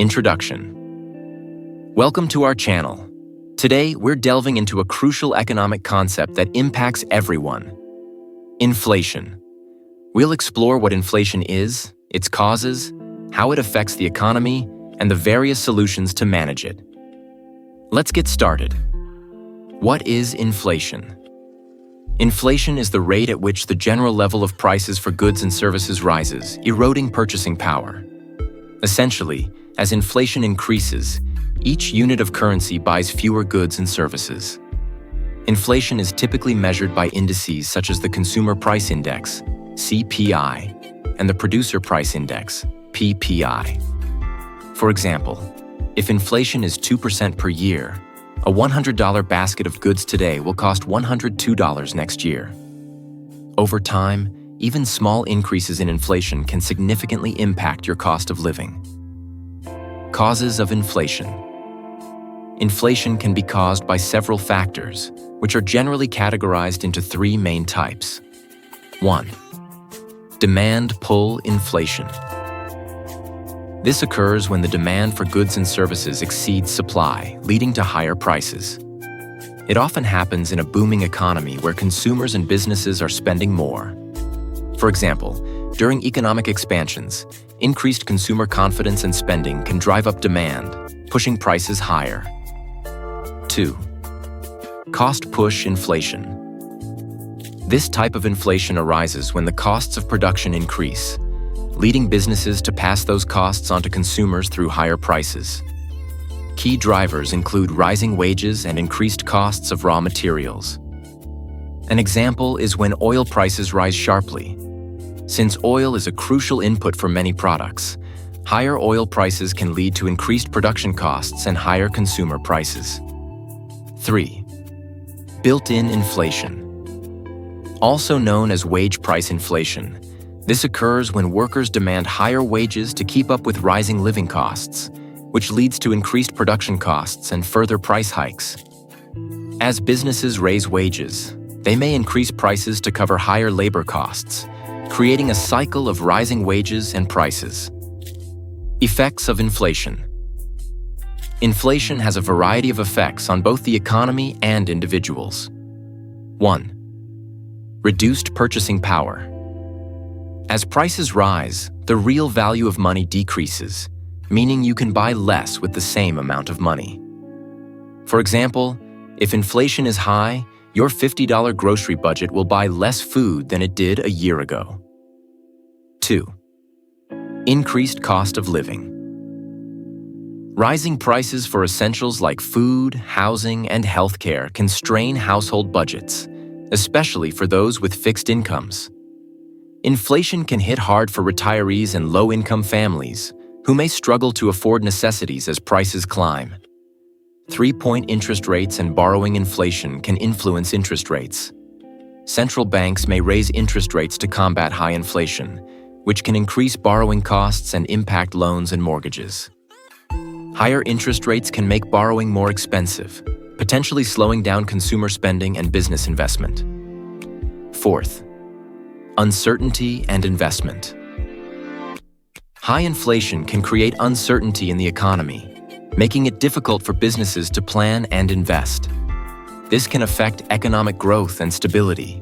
Introduction. Welcome to our channel. Today, we're delving into a crucial economic concept that impacts everyone: inflation. We'll explore what inflation is, its causes, how it affects the economy, and the various solutions to manage it. Let's get started. What is inflation? Inflation is the rate at which the general level of prices for goods and services rises, eroding purchasing power. Essentially, as inflation increases, each unit of currency buys fewer goods and services. Inflation is typically measured by indices such as the Consumer Price Index, CPI, and the Producer Price Index, PPI. For example, if inflation is 2% per year, a $100 basket of goods today will cost $102 next year. Over time, even small increases in inflation can significantly impact your cost of living. Causes of inflation. Inflation can be caused by several factors, which are generally categorized into three main types. 1. Demand pull inflation. This occurs when the demand for goods and services exceeds supply, leading to higher prices. It often happens in a booming economy where consumers and businesses are spending more. For example, during economic expansions, increased consumer confidence and spending can drive up demand, pushing prices higher. 2. Cost push inflation. This type of inflation arises when the costs of production increase, leading businesses to pass those costs onto consumers through higher prices. Key drivers include rising wages and increased costs of raw materials. An example is when oil prices rise sharply. Since oil is a crucial input for many products, higher oil prices can lead to increased production costs and higher consumer prices. 3. Built-in inflation. Also known as wage price inflation, this occurs when workers demand higher wages to keep up with rising living costs, which leads to increased production costs and further price hikes. As businesses raise wages, they may increase prices to cover higher labor costs, creating a cycle of rising wages and prices. Effects of inflation. Inflation has a variety of effects on both the economy and individuals. 1. Reduced purchasing power. As prices rise, the real value of money decreases, meaning you can buy less with the same amount of money. For example, if inflation is high, your $50 grocery budget will buy less food than it did a year ago. 2. Increased cost of living. Rising prices for essentials like food, housing, and healthcare can strain household budgets, especially for those with fixed incomes. Inflation can hit hard for retirees and low-income families, who may struggle to afford necessities as prices climb. 3-point interest rates and borrowing inflation can influence interest rates. Central banks may raise interest rates to combat high inflation, which can increase borrowing costs and impact loans and mortgages. Higher interest rates can make borrowing more expensive, potentially slowing down consumer spending and business investment. 4th. Uncertainty and investment. High inflation can create uncertainty in the economy, making it difficult for businesses to plan and invest. This can affect economic growth and stability.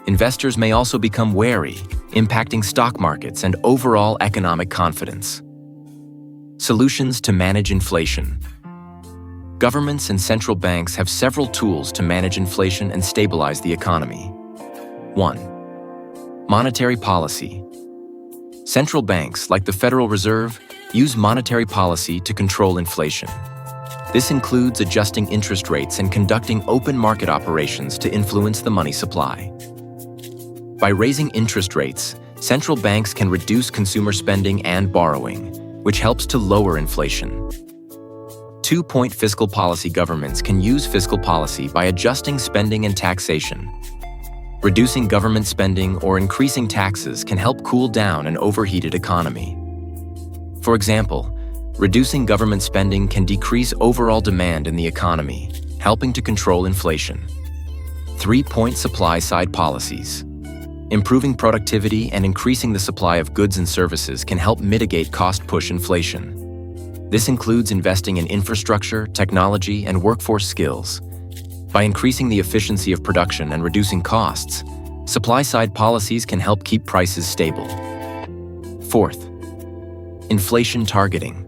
Investors may also become wary, impacting stock markets and overall economic confidence. Solutions to manage inflation. Governments and central banks have several tools to manage inflation and stabilize the economy. 1. Monetary policy. Central banks, like the Federal Reserve, use monetary policy to control inflation. This includes adjusting interest rates and conducting open market operations to influence the money supply. By raising interest rates, central banks can reduce consumer spending and borrowing, which helps to lower inflation. 2-point fiscal policy. Governments can use fiscal policy by adjusting spending and taxation. Reducing government spending or increasing taxes can help cool down an overheated economy. For example, reducing government spending can decrease overall demand in the economy, helping to control inflation. 3-point supply-side policies. Improving productivity and increasing the supply of goods and services can help mitigate cost-push inflation. This includes investing in infrastructure, technology, and workforce skills. By increasing the efficiency of production and reducing costs, supply-side policies can help keep prices stable. Fourth, inflation targeting.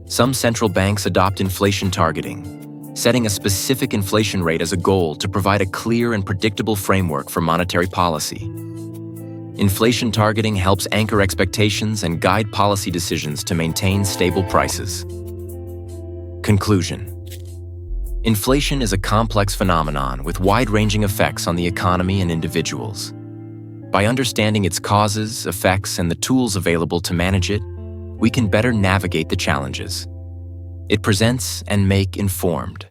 Some central banks adopt inflation targeting, setting a specific inflation rate as a goal to provide a clear and predictable framework for monetary policy. Inflation targeting helps anchor expectations and guide policy decisions to maintain stable prices. Conclusion. Inflation is a complex phenomenon with wide-ranging effects on the economy and individuals. By understanding its causes, effects, and the tools available to manage it, we can better navigate the challenges it presents and make informed,